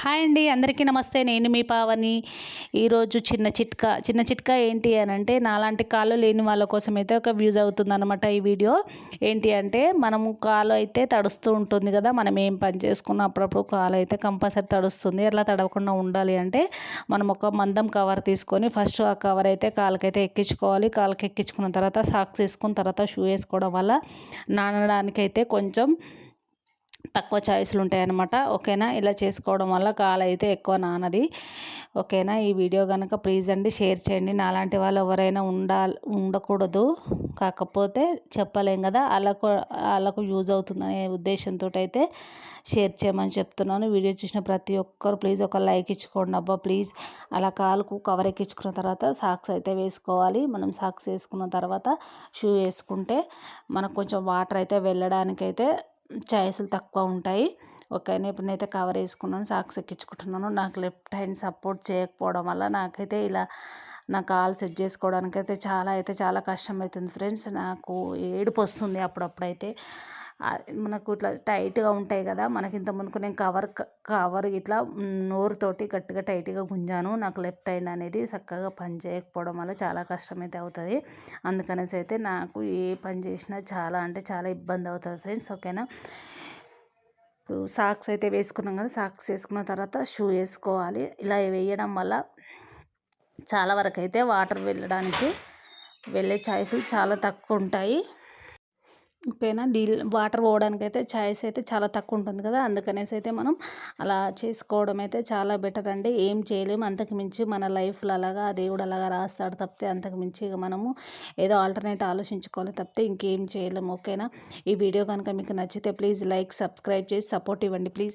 Hi అండి, అందరికీ నమస్తే. నేను మీ పావని. ఈరోజు చిన్న చిట్కా ఏంటి అని అంటే, నాలాంటి కాళ్ళు లేని వాళ్ళ కోసం అయితే ఒక యూజ్ అవుతుందన్నమాట ఈ వీడియో. ఏంటి అంటే, మనము కాలు అయితే తడుస్తూ ఉంటుంది కదా, మనం ఏం పని చేసుకున్నా అప్పుడప్పుడు కాలు అయితే కంపల్సరీ తడుస్తుంది. అట్లా తడవకుండా ఉండాలి అంటే మనం ఒక మందం కవర్ తీసుకొని ఫస్ట్ ఆ కవర్ అయితే కాలుకైతే ఎక్కించుకోవాలి. కాలుకి ఎక్కించుకున్న తర్వాత సాక్స్ వేసుకున్న తర్వాత షూ వేసుకోవడం వల్ల నానడానికైతే కొంచెం తక్కువ చాయిస్లు ఉంటాయన్నమాట. ఓకేనా, ఇలా చేసుకోవడం వల్ల కాలు అయితే ఎక్కువ నానది. ఓకేనా, ఈ వీడియో కనుక ప్లీజ్ అండి షేర్ చేయండి. నాలాంటి వాళ్ళు ఎవరైనా ఉండకూడదు, కాకపోతే చెప్పలేం కదా, వాళ్ళకు యూజ్ అవుతుందనే ఉద్దేశంతో అయితే షేర్ చేయమని చెప్తున్నాను. వీడియో చూసిన ప్రతి ఒక్కరు ప్లీజ్ ఒక లైక్ ఇచ్చుకోండి అబ్బా ప్లీజ్. అలా కాలుకు కవర్ ఎక్కించుకున్న తర్వాత సాక్స్ అయితే వేసుకోవాలి. మనం సాక్స్ వేసుకున్న తర్వాత షూ వేసుకుంటే మనకు కొంచెం వాటర్ అయితే వెళ్ళడానికైతే ఛాయిస్లు తక్కువ ఉంటాయి. ఓకేనా, ఇప్పుడు నేనైతే కవర్ వేసుకున్నాను, సాక్స్ ఎక్కించుకుంటున్నాను. నాకు లెఫ్ట్ హ్యాండ్ సపోర్ట్ చేయకపోవడం వల్ల నాకైతే ఇలా నా కాలు సెట్ చేసుకోవడానికైతే చాలా కష్టమవుతుంది ఫ్రెండ్స్. నాకు ఏడుపు వస్తుంది అప్పుడప్పుడైతే. మనకు ఇట్లా టైట్గా ఉంటాయి కదా, మనకి ఇంత ముందుకు నేను కవర్ ఇట్లా నోరుతోటి గట్టిగా టైట్గా గుంజాను. నాకు లెఫ్ట్ హ్యాండ్ అనేది చక్కగా పని చేయకపోవడం వల్ల చాలా కష్టమైతే అవుతుంది. అందుకనేసి అయితే నాకు ఏ పని చేసినా చాలా అంటే చాలా ఇబ్బంది అవుతుంది ఫ్రెండ్స్. ఓకేనా, సాక్స్ అయితే వేసుకున్నాం కదా, సాక్స్ వేసుకున్న తర్వాత షూ వేసుకోవాలి. ఇలా వేయడం వల్ల చాలా వరకు అయితే వాటర్ వెళ్ళే ఛాయిస్లు చాలా తక్కువ ఉంటాయి. ఓకేనా, వాటర్ పోవడానికి అయితే ఛాయిస్ అయితే చాలా తక్కువ ఉంటుంది కదా, అందుకనేసి అయితే మనం అలా చేసుకోవడం అయితే చాలా బెటర్ అండి. ఏం చేయలేము అంతకు మించి, మన లైఫ్లో అలాగా దేవుడు అలాగా రాస్తాడు తప్పితే అంతకు మించి ఇక మనము ఏదో ఆల్టర్నేట్ ఆలోచించుకోవాలి తప్పితే ఇంకేం చేయలేము. ఓకేనా, ఈ వీడియో కనుక మీకు నచ్చితే ప్లీజ్ లైక్, సబ్స్క్రైబ్ చేసి సపోర్ట్ ఇవ్వండి ప్లీజ్.